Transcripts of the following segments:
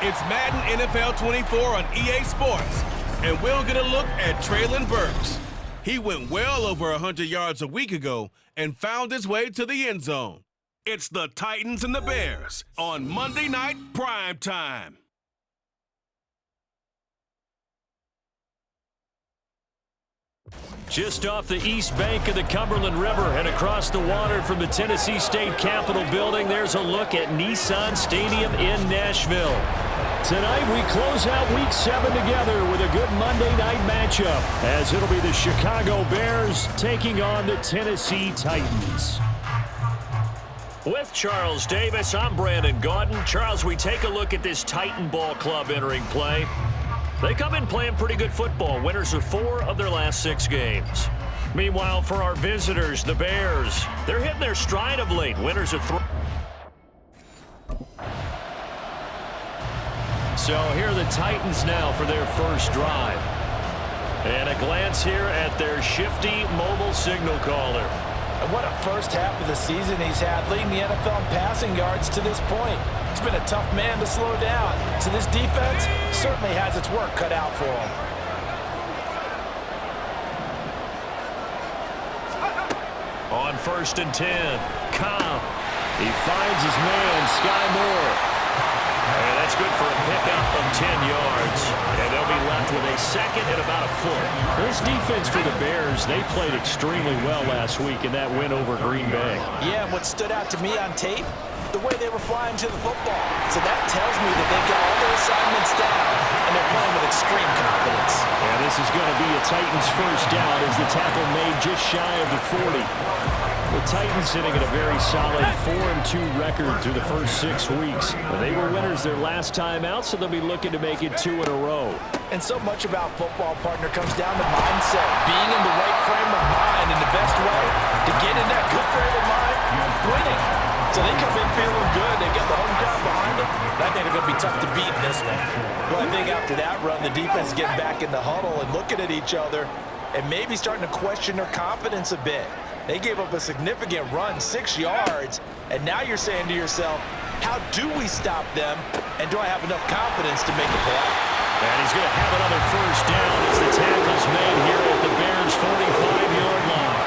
It's Madden NFL 24 on EA Sports, and we'll get a look at Treylon Burks. He went well over 100 yards a week ago and found his way to the end zone. It's the Titans and the Bears on Monday Night Prime Time. Just off the east bank of the Cumberland River and across the water from the Tennessee State Capitol building, there's a look at Nissan Stadium in Nashville. Tonight we close out Week 7 together with a good Monday night matchup, as it'll be the Chicago Bears taking on the Tennessee Titans. With Charles Davis, I'm Brandon Gaudin. Charles, we take a look at this Titan Ball Club entering play. They come in playing pretty good football. Winners of 4 of their last 6 games. Meanwhile, for our visitors, the Bears, they're hitting their stride of late. Winners of 3. So here are the Titans now for their first drive. And a glance here at their shifty mobile signal caller. And what a first half of the season he's had, leading the NFL in passing yards to this point. He's been a tough man to slow down. So this defense certainly has its work cut out for him. On 1st and 10, Cobb. He finds his man, Sky Moore. And that's good for a pickup of 10 yards. And they'll be left with a second and about a foot. This defense for the Bears, they played extremely well last week in that win over Green Bay. Yeah, and what stood out to me on tape, the way they were flying to the football. So that tells me that they've got all their assignments down, and they're playing with extreme confidence. And this is going to be a Titans first down as the tackle made just shy of the 40. The Titans sitting at a very solid 4-2 record through the first 6 weeks. They were winners their last time out, so they'll be looking to make it 2 in a row. And so much about football, partner, comes down to mindset. Being in the right frame of mind, and the best way to get in that good frame of mind, winning. So they come in feeling good. They got the home crowd behind them. I think they're going to be tough to beat in this one. Well, I think after that run, the defense is getting back in the huddle and looking at each other and maybe starting to question their confidence a bit. They gave up a significant run, 6 yards, and now you're saying to yourself, how do we stop them, and do I have enough confidence to make a play? And he's going to have another first down as the tackle's made here at the Bears' 45-yard line.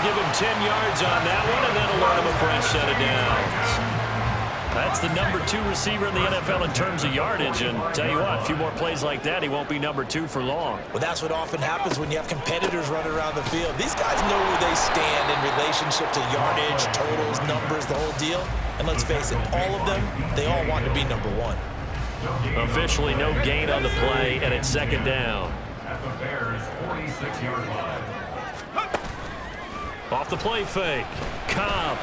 Give him 10 yards on that one, and that'll learn him a fresh set of downs. That's the number 2 receiver in the NFL in terms of yardage, and tell you what, a few more plays like that, he won't be number 2 for long. Well, that's what often happens when you have competitors running around the field. These guys know where they stand in relationship to yardage, totals, numbers, the whole deal. And let's face it, all of them, they all want to be number 1. Officially no gain on the play, and it's 2nd down. At the Bears' 46-yard line. Off the play fake, Cobb.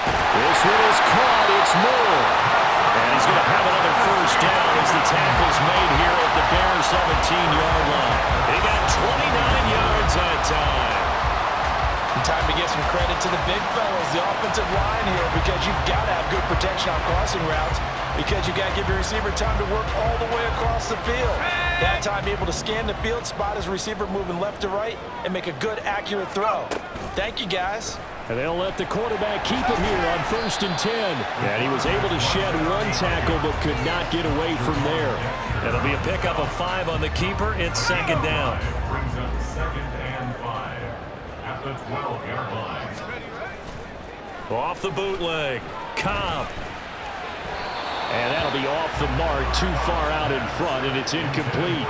This one is caught, it's Moore. And he's going to have another first down as the tackle's made here at the Bears' 17-yard line. They got 29 yards that time. Time to give some credit to the big fellas, the offensive line here, because you've got to have good protection on crossing routes, because you've got to give your receiver time to work all the way across the field. That time able to scan the field, spot his receiver moving left to right, and make a good, accurate throw. Thank you, guys. And they'll let the quarterback keep it here on 1st and 10. And he was able to shed 1 tackle but could not get away from there. It'll be a pickup of 5 on the keeper. It's 2nd down. Brings up 2nd and 5 at the 12-yard line. Off the bootleg, Cobb. And that'll be off the mark, too far out in front, and it's incomplete.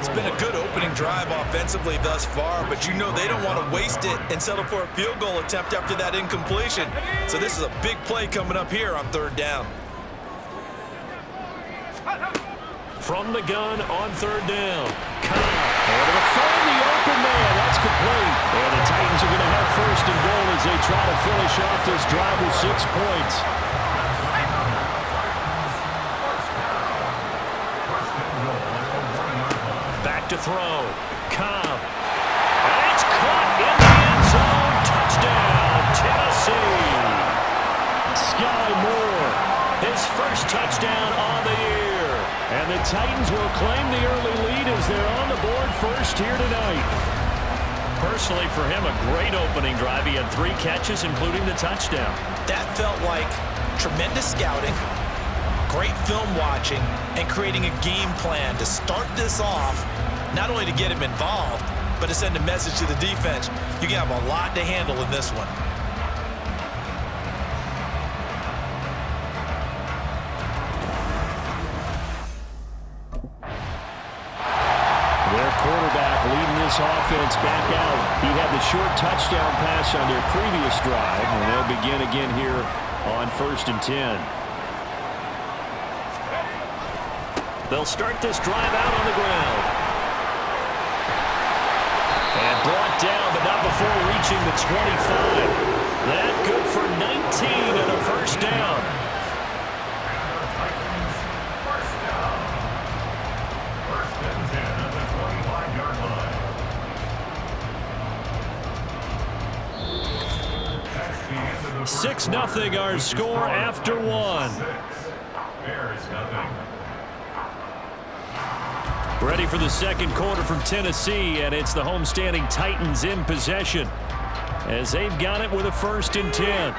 It's been a good opening drive offensively thus far, but you know they don't want to waste it and settle for a field goal attempt after that incompletion. So this is a big play coming up here on 3rd down. From the gun on 3rd down, Cobb. Able to find the open man. That's complete. And the Titans are going to have 1st and goal as they try to finish off this drive with 6 points. Back to throw. Cobb. And it's caught in the end zone. Touchdown, Tennessee. Sky Moore, his first touchdown on the year. And the Titans will claim the early lead as they're on the board first here tonight. Personally, for him, a great opening drive. He had 3 catches, including the touchdown. That felt like tremendous scouting, great film watching, and creating a game plan to start this off, not only to get him involved, but to send a message to the defense. You have a lot to handle in this one. Their quarterback leading this offense back out. He had the short touchdown pass on their previous drive, and they'll begin again here on 1st and 10. They'll start this drive out on the ground. And brought down, but not before reaching the 25. That good for 19 and a first down. First and 10 at the 25-yard line. That's the end of the first 6-0 our score after 1. 6. Bears nothing. Ready for the second quarter from Tennessee, and it's the homestanding Titans in possession as they've got it with a 1st and 10.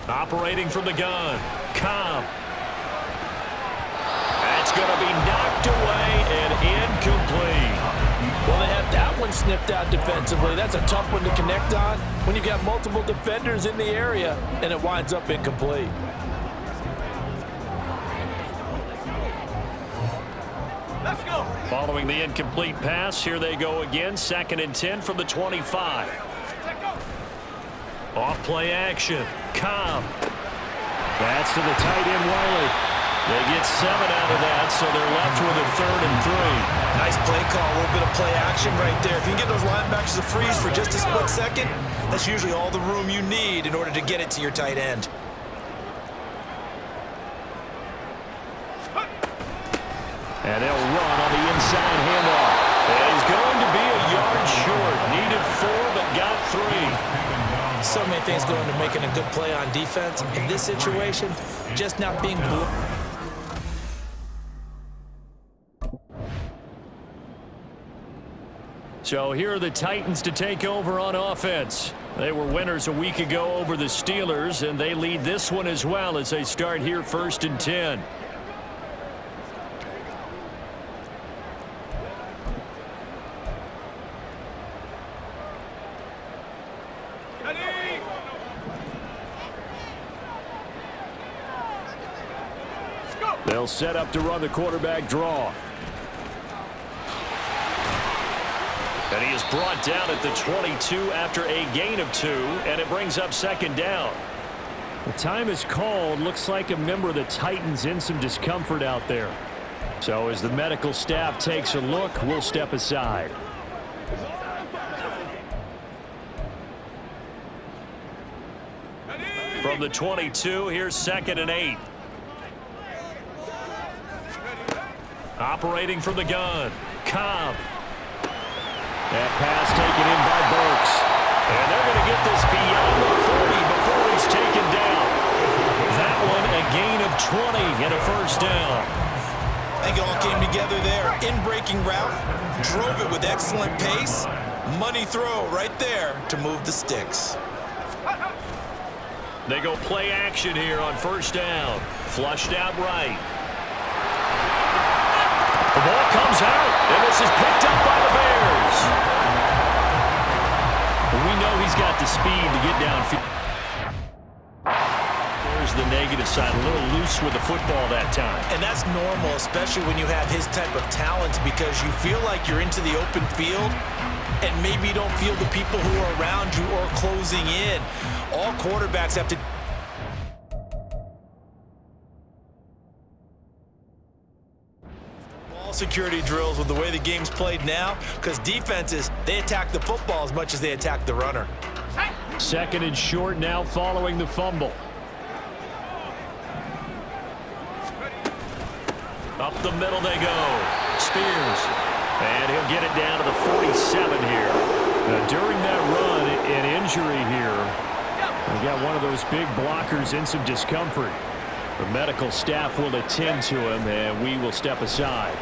Operating from the gun, Cobb. That's going to be knocked away and incomplete. Well, they have that one snipped out defensively. That's a tough one to connect on when you've got multiple defenders in the area, and it winds up incomplete. Let's go. Following the incomplete pass, here they go again. 2nd and 10 from the 25. Off play action. Cobb. That's to the tight end, Wiley. They get 7 out of that, so they're left with a 3rd and 3. Nice play call, a little bit of play action right there. If you can get those linebackers to freeze for just a split second, that's usually all the room you need in order to get it to your tight end. And they'll run on the inside handoff. And he's going to be a yard short. Needed 4, but got 3. So many things go into making a good play on defense. In this situation, just not being blue. So here are the Titans to take over on offense. They were winners a week ago over the Steelers, and they lead this one as well as they start here 1st and 10. They'll set up to run the quarterback draw. And he is brought down at the 22 after a gain of 2, and it brings up 2nd down. The time is called. Looks like a member of the Titans in some discomfort out there. So as the medical staff takes a look, we'll step aside. From the 22, here's 2nd and 8. Operating from the gun, Cobb. That pass taken in by Burks. And they're going to get this beyond the 40 before he's taken down. That one a gain of 20 and a first down. I think it all came together there. In-breaking route, drove it with excellent pace. Money throw right there to move the sticks. They go play action here on first down. Flushed out right. The ball comes out, and this is picked up by the Bears. We know he's got the speed to get downfield. There's the negative side, a little loose with the football that time. And that's normal, especially when you have his type of talents, because you feel like you're into the open field, and maybe you don't feel the people who are around you or closing in. All quarterbacks have to... security drills with the way the game's played now, because defenses, they attack the football as much as they attack the runner. 2nd and short now following the fumble. Up the middle they go. Spears. And he'll get it down to the 47 here. Now, during that run, an injury here We got one of those big blockers in some discomfort. The medical staff will attend to him, and we will step aside.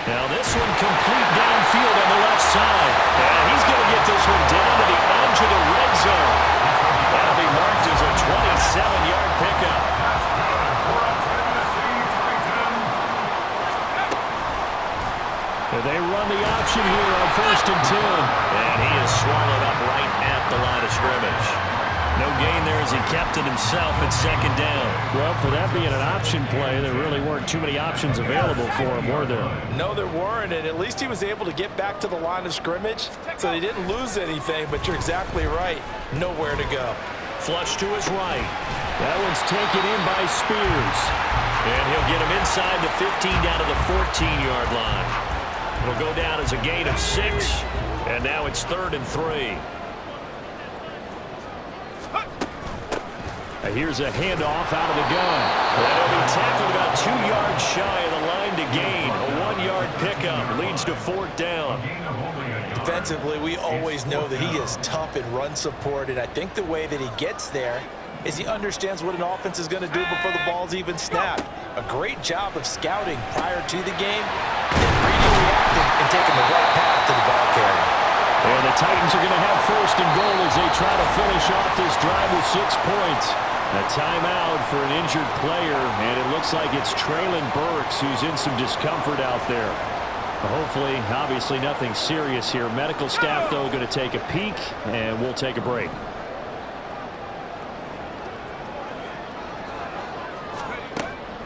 Now this one complete downfield on the left side. And he's going to get this one down to the edge of the red zone. That'll be marked as a 27-yard pickup. They run the option here on 1st and 10. And he is swallowed up right at the line of scrimmage. No gain there as he kept it himself at 2nd down. Well, for that being an option play, there really weren't too many options available for him, were there? No, there weren't, and at least he was able to get back to the line of scrimmage, so they didn't lose anything, but you're exactly right. Nowhere to go. Flush to his right. That one's taken in by Spears. And he'll get him inside the 15 down to the 14-yard line. It'll go down as a gain of 6, and now it's 3rd and 3. Here's a handoff out of the gun. That'll be tackled about 2 yards shy of the line to gain. A 1-yard pickup leads to 4th down. Defensively, we always know that he is tough in run support, and I think the way that he gets there is he understands what an offense is going to do before the ball's even snapped. A great job of scouting prior to the game, and reading, reacting, and taking the right path to the ball carrier. And the Titans are going to have 1st and goal as they try to finish off this drive with 6 points. A timeout for an injured player, and it looks like it's Traylon Burks who's in some discomfort out there. Hopefully, obviously nothing serious here. Medical staff, though, going to take a peek, and we'll take a break.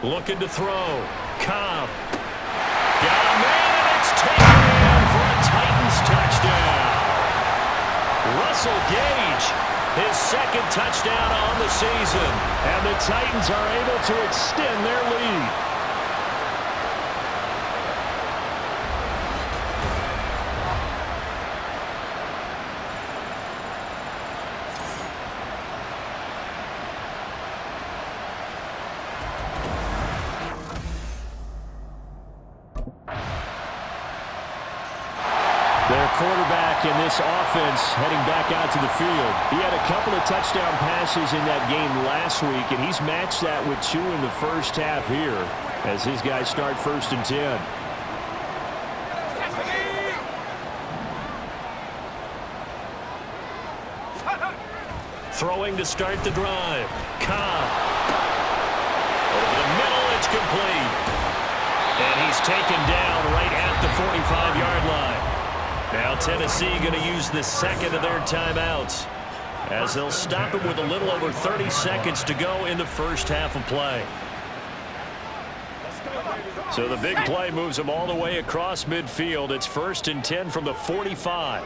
Looking to throw. Cobb. Got a man, and it's taken in for a Titans touchdown. Russell Gage, his 2nd touchdown on the season. And the Titans are able to extend their lead. Their quarterback in this offense heading back out to the field. He had a couple of touchdown passes in that game last week, and he's matched that with 2 in the first half here as his guys start 1st and 10. Throwing to start the drive. Cobb. Over the middle, it's complete. And he's taken down right at the 45-yard line. Now Tennessee going to use the 2nd of their timeouts as they'll stop it with a little over 30 seconds to go in the first half of play. So the big play moves them all the way across midfield. It's 1st and 10 from the 45.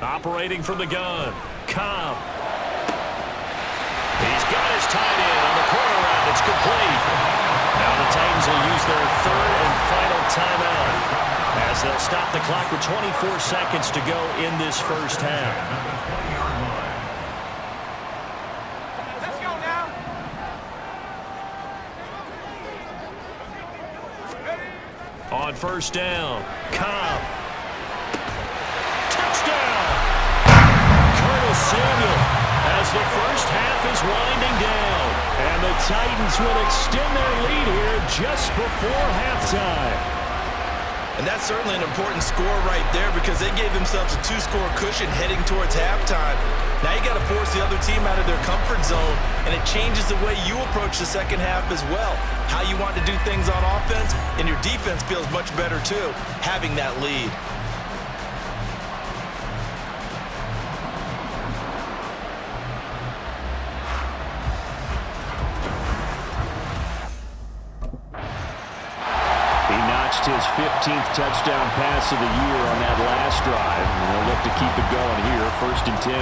Operating from the gun. Cobb. He's got his tight end on the corner route. It's complete. Now the Titans will use their 3rd and final timeout as they'll stop the clock with 24 seconds to go in this first half. Let's go now. On 1st down, Cobb. Touchdown! Colonel Samuel as the first half is winding down. And the Titans will extend their lead here just before halftime. And that's certainly an important score right there because they gave themselves a 2-score cushion heading towards halftime. Now you got to force the other team out of their comfort zone, and it changes the way you approach the second half as well. How you want to do things on offense, and your defense feels much better too, having that lead. His 15th touchdown pass of the year on that last drive. And they'll look to keep it going here, 1st and 10.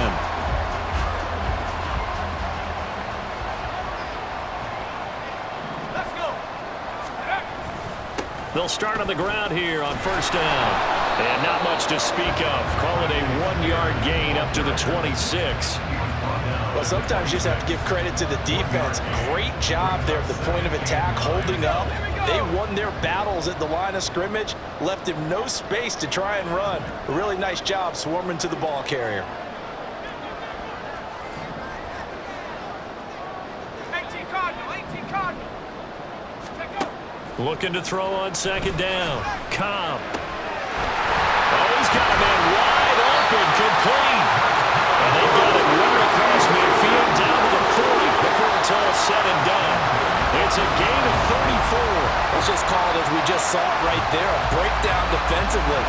Let's go. They'll start on the ground here on 1st down. And not much to speak of. Call it a 1-yard gain up to the 26. Well, sometimes you just have to give credit to the defense. Great job there at the point of attack, holding up, They won their battles at the line of scrimmage, left him no space to try and run. A really nice job swarming to the ball carrier. 18 Cardinal. Looking to throw on second down. Cobb. Oh, he's got a man wide open, complete. And they've got it right across midfield down to the 40 before it's all said and done. It's a gain of 34. Let's just call it as we just saw it right there, a breakdown defensively.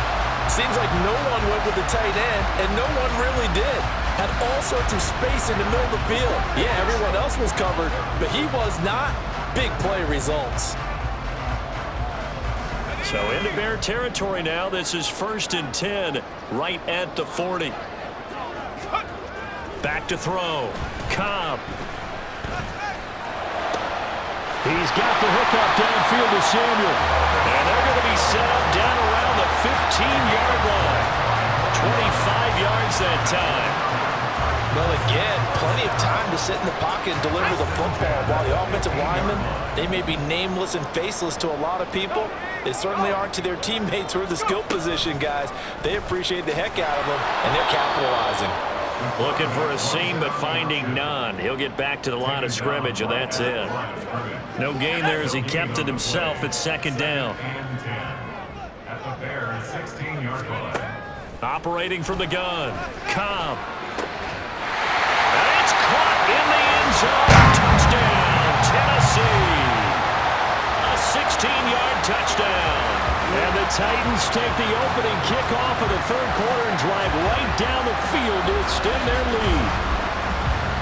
Seems like no one went with the tight end, and no one really did. Had all sorts of space in the middle of the field. Yeah, everyone else was covered, but he was not. Big play results. So into Bear territory now. This is 1st and 10 right at the 40. Back to throw. Cobb. He's got the hookup downfield to Samuel. And they're going to be set up down around the 15-yard line. 25 yards that time. Well, again, plenty of time to sit in the pocket and deliver the football. While the offensive linemen, they may be nameless and faceless to a lot of people, they certainly aren't to their teammates who are the skill position guys. They appreciate the heck out of them, and they're capitalizing. Looking for a seam, but finding none. He'll get back to the line of scrimmage, and that's it. No gain there as he kept it himself at second down. At the Bears' 16-yard line. Operating from the gun. Cobb. And it's caught in the end zone. Touchdown, Tennessee. A 16-yard touchdown. And the Titans take the opening kickoff of the third quarter and drive right down the field to extend their lead.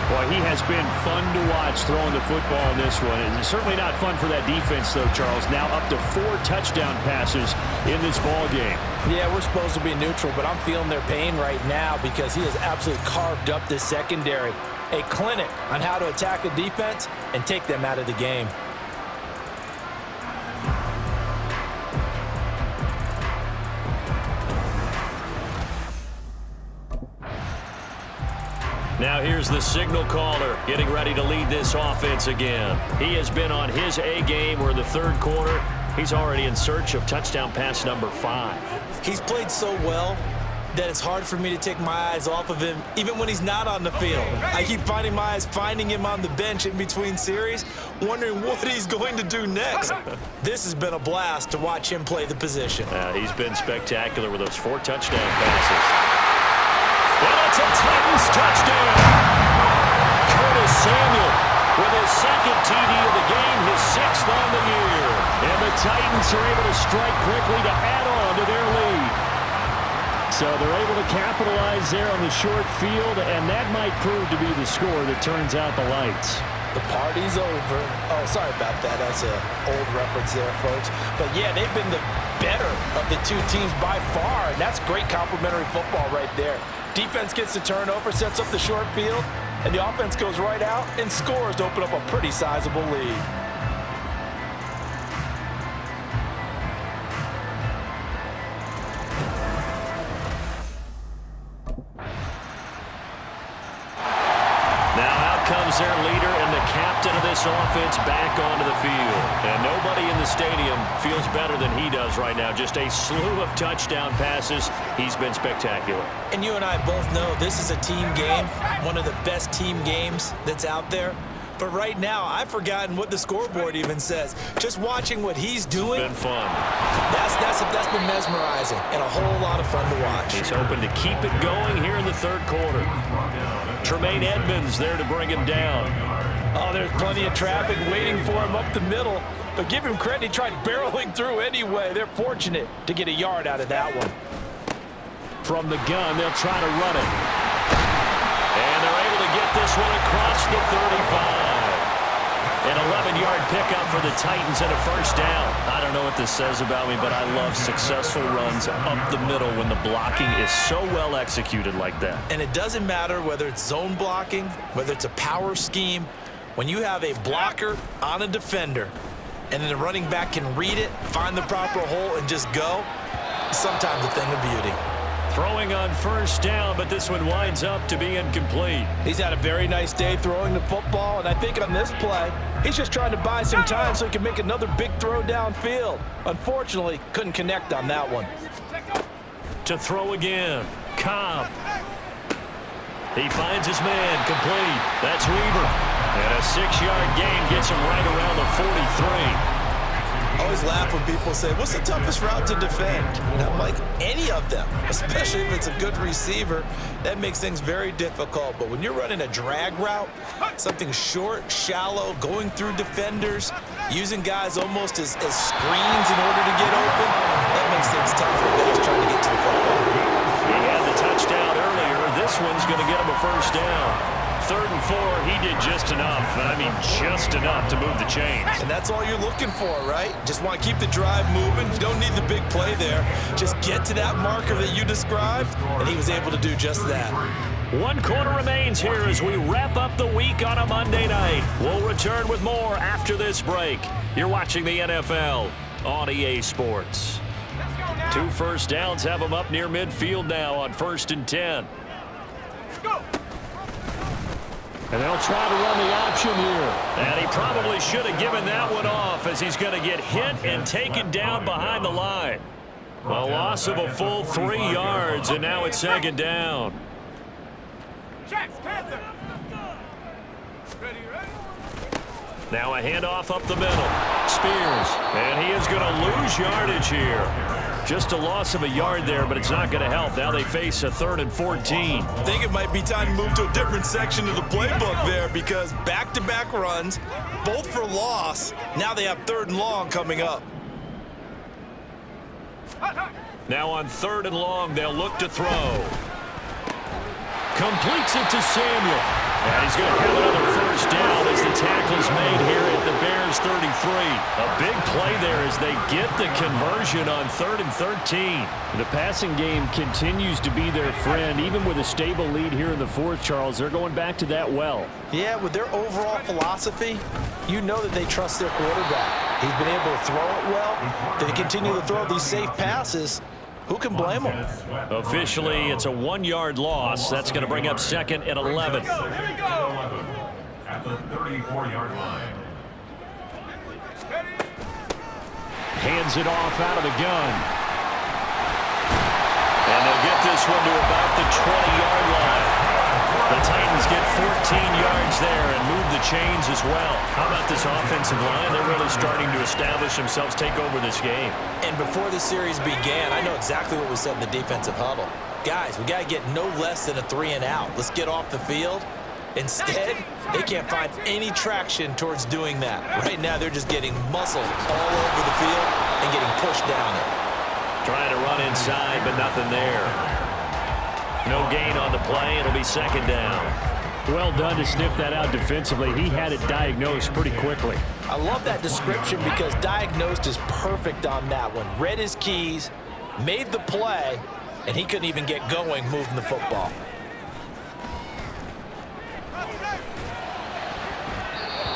Boy, he has been fun to watch throwing the football in this one. It's certainly not fun for that defense, though, Charles. Now up to 4 touchdown passes in this ball game. Yeah, we're supposed to be neutral, but I'm feeling their pain right now because he has absolutely carved up this secondary. A clinic on how to attack a defense and take them out of the game. Now here's the signal caller getting ready to lead this offense again. He has been on his A game. We're in the third quarter. He's already in search of touchdown pass number 5. He's played so well that it's hard for me to take my eyes off of him, even when he's not on the field. I keep finding my eyes finding him on the bench in between series, wondering what he's going to do next. This has been a blast to watch him play the position. He's been spectacular with those 4 touchdown passes. And it's a Titans touchdown. Curtis Samuel with his second TD of the game, his 6th on the year. And the Titans are able to strike quickly to add on to their lead. So they're able to capitalize there on the short field, and that might prove to be the score that turns out the lights. The party's over. Oh, sorry about that. That's an old reference there, folks. But, yeah, they've been the better of the two teams by far, and that's great complimentary football right there. Defense gets the turnover, sets up the short field, and the offense goes right out and scores to open up a pretty sizable lead. Comes their leader and the captain of this offense back onto the field. And nobody in the stadium feels better than he does right now. Just a slew of touchdown passes. He's been spectacular. And you and I both know this is a team game, one of the best team games that's out there. But right now, I've forgotten what the scoreboard even says. Just watching what he's doing. It's been fun. That's been mesmerizing and a whole lot of fun to watch. He's hoping to keep it going here in the third quarter. Tremaine Edmonds there to bring him down. Oh, there's plenty of traffic waiting for him up the middle. But give him credit, he tried barreling through anyway. They're fortunate to get a yard out of that one. From the gun, they'll try to run it. And they're able to get this one across the 35. An 11-yard pickup for the Titans and a first down. I don't know what this says about me, but I love successful runs up the middle when the blocking is so well executed like that. And it doesn't matter whether it's zone blocking, whether it's a power scheme. When you have a blocker on a defender and then the running back can read it, find the proper hole, and just go, sometimes a thing of beauty. Throwing on first down, but this one winds up to be incomplete. He's had a very nice day throwing the football, and I think on this play, he's just trying to buy some time so he can make another big throw downfield. Unfortunately, couldn't connect on that one. To throw again, Cobb. He finds his man, complete. That's Weaver. And a 6-yard gain gets him right around the 43. I always laugh when people say, what's the toughest route to defend? And I'm like, any of them, especially if it's a good receiver. That makes things very difficult. But when you're running a drag route, something short, shallow, going through defenders, using guys almost as screens in order to get open, that makes things tough for guys trying to get to the football. He had the touchdown earlier. This one's going to get him a first down. 3rd and 4, he did just enough. I mean, just enough to move the chains. And that's all you're looking for, right? Just want to keep the drive moving. You don't need the big play there. Just get to that marker that you described, and he was able to do just that. 1 quarter remains here as we wrap up the week on a Monday night. We'll return with more after this break. You're watching the NFL on EA Sports. 2 first downs have them up near midfield now on 1st and 10. Go! And they'll try to run the option here. And he probably should have given that one off as he's going to get hit and taken down behind the line. A loss of a full 3 yards, and now it's 2nd down. Now a handoff up the middle. Spears, and he is going to lose yardage here. Just a loss of a yard there, but it's not going to help. Now they face a 3rd and 14. I think it might be time to move to a different section of the playbook there because back-to-back runs, both for loss. Now they have 3rd and long coming up. Now on 3rd and long, they'll look to throw. Completes it to Samuel. And he's going to have another first down as the tackle's made here at the Bears 33. A big play there as they get the conversion on 3rd and 13. The passing game continues to be their friend. Even with a stable lead here in the 4th, Charles, they're going back to that well. Yeah, with their overall philosophy, you know that they trust their quarterback. He's been able to throw it well. They continue to throw these safe passes. Who can blame them? Officially, it's a 1-yard loss. That's going to bring up 2nd and 11. At the 34-yard line. Hands it off out of the gun. And they'll get this one to about the 20-yard line. The Titans get 14 yards there and move the chains as well. How about this offensive line? They're really starting to establish themselves, take over this game. And before the series began, I know exactly what was said in the defensive huddle. Guys, we got to get no less than a 3 and out. Let's get off the field. Instead, they can't find any traction towards doing that. Right now, they're just getting muscled all over the field and getting pushed down it. Trying to run inside, but nothing there. No gain on the play. It'll be 2nd down. Well done to sniff that out defensively. He had it diagnosed pretty quickly. I love that description because diagnosed is perfect on that one. Read his keys, made the play, and he couldn't even get going moving the football.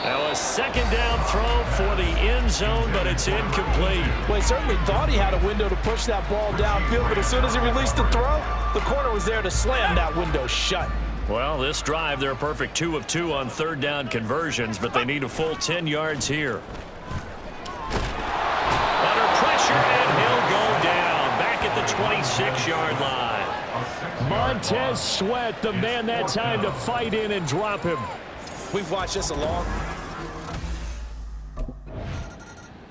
Now a 2nd down throw for the end zone, but it's incomplete. Well, he certainly thought he had a window to push that ball downfield, but as soon as he released the throw, the corner was there to slam that window shut. Well, this drive, they're a perfect 2 of 2 on 3rd down conversions, but they need a full 10 yards here. Under pressure, and he'll go down back at the 26-yard line. Montez Sweat, the man that time to fight in and drop him. We've watched this a long.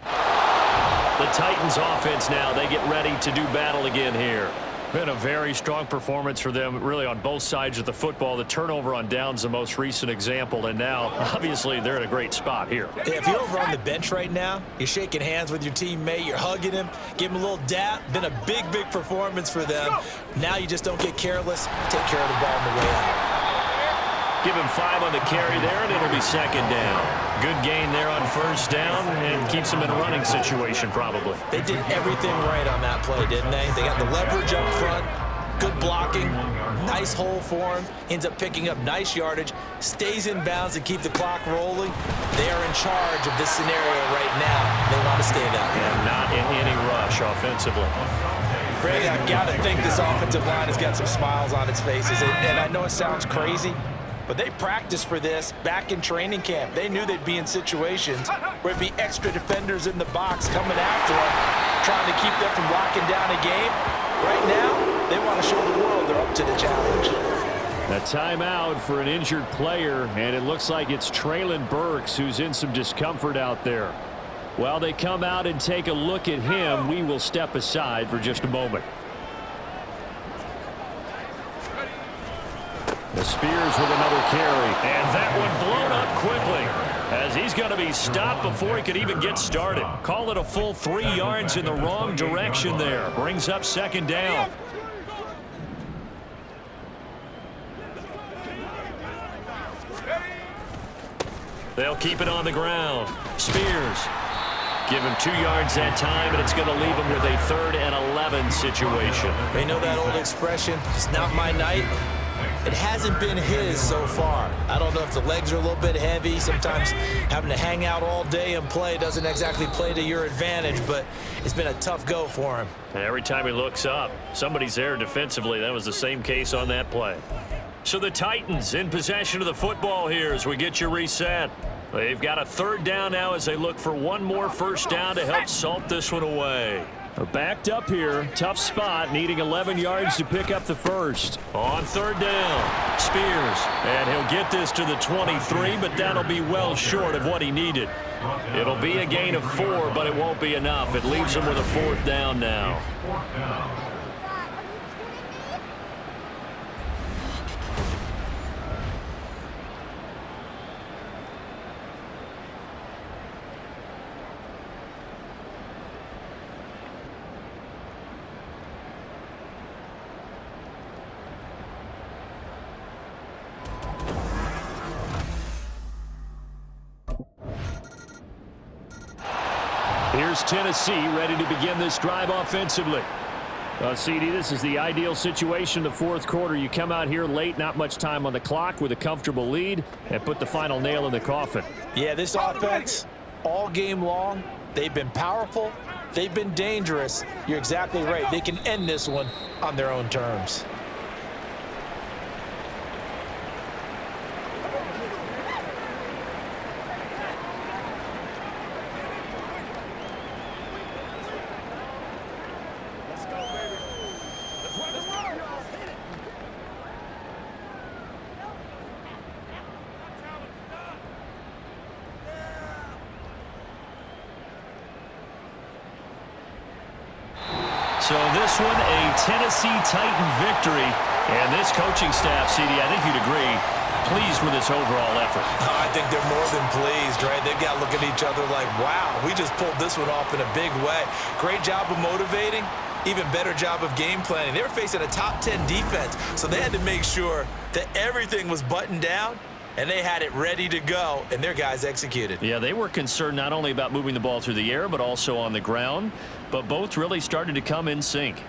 The Titans offense now, they get ready to do battle again here. Been a very strong performance for them, really on both sides of the football. The turnover on downs the most recent example, and now, obviously, they're in a great spot here. Yeah, if you're over on the bench right now, you're shaking hands with your teammate, you're hugging him, give him a little dap. Been a big, big performance for them. Now you just don't get careless. Take care of the ball on the way out. Give him 5 on the carry there, and it'll be 2nd down. Good gain there on 1st down, and keeps him in a running situation probably. They did everything right on that play, didn't they? They got the leverage up front, good blocking, nice hole for him, ends up picking up nice yardage, stays in bounds and keep the clock rolling. They are in charge of this scenario right now. They want to stay that way. And not in any rush offensively. Brandon, I've got to think this offensive line has got some smiles on its faces. And I know it sounds crazy, but they practiced for this back in training camp. They knew they'd be in situations where it'd be extra defenders in the box coming after them, trying to keep them from locking down a game. Right now, they want to show the world they're up to the challenge. A timeout for an injured player, and it looks like it's Traylon Burks who's in some discomfort out there. While they come out and take a look at him, we will step aside for just a moment. The Spears with another carry, and that one blown up quickly as he's going to be stopped before he could even get started. Call it a full 3 yards in the wrong direction there. Brings up second down. They'll keep it on the ground. Spears give him 2 yards that time, and it's going to leave him with a 3rd and 11 situation. They know that old expression, it's not my night. It hasn't been his so far. I don't know if the legs are a little bit heavy. Sometimes having to hang out all day and play doesn't exactly play to your advantage, but it's been a tough go for him. And every time he looks up, somebody's there defensively. That was the same case on that play. So the Titans in possession of the football here as we get you reset. They've got a 3rd down now as they look for one more first down to help salt this one away. They're backed up here. Tough spot, needing 11 yards to pick up the first. On 3rd down, Spears. And he'll get this to the 23, but that'll be well short of what he needed. It'll be a gain of 4, but it won't be enough. It leaves him with a 4th down now. Here's Tennessee ready to begin this drive offensively. CD, this is the ideal situation in the 4th quarter. You come out here late, not much time on the clock with a comfortable lead, and put the final nail in the coffin. Yeah, this offense, all game long, they've been powerful, they've been dangerous. You're exactly right. They can end this one on their own terms. So this one, a Tennessee Titan victory. And this coaching staff, CD, I think you'd agree, pleased with this overall effort. I think they're more than pleased, right? They've got to look at each other like, wow, we just pulled this one off in a big way. Great job of motivating, even better job of game planning. They were facing a top 10 defense, so they had to make sure that everything was buttoned down, and they had it ready to go, and their guys executed. Yeah, they were concerned not only about moving the ball through the air, but also on the ground. But both really started to come in sync.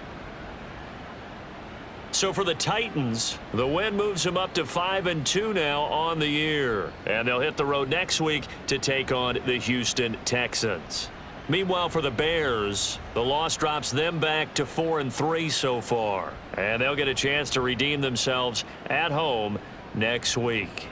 So for the Titans, the win moves them up to 5-2 now on the year. And they'll hit the road next week to take on the Houston Texans. Meanwhile, for the Bears, the loss drops them back to 4-3 so far. And they'll get a chance to redeem themselves at home next week.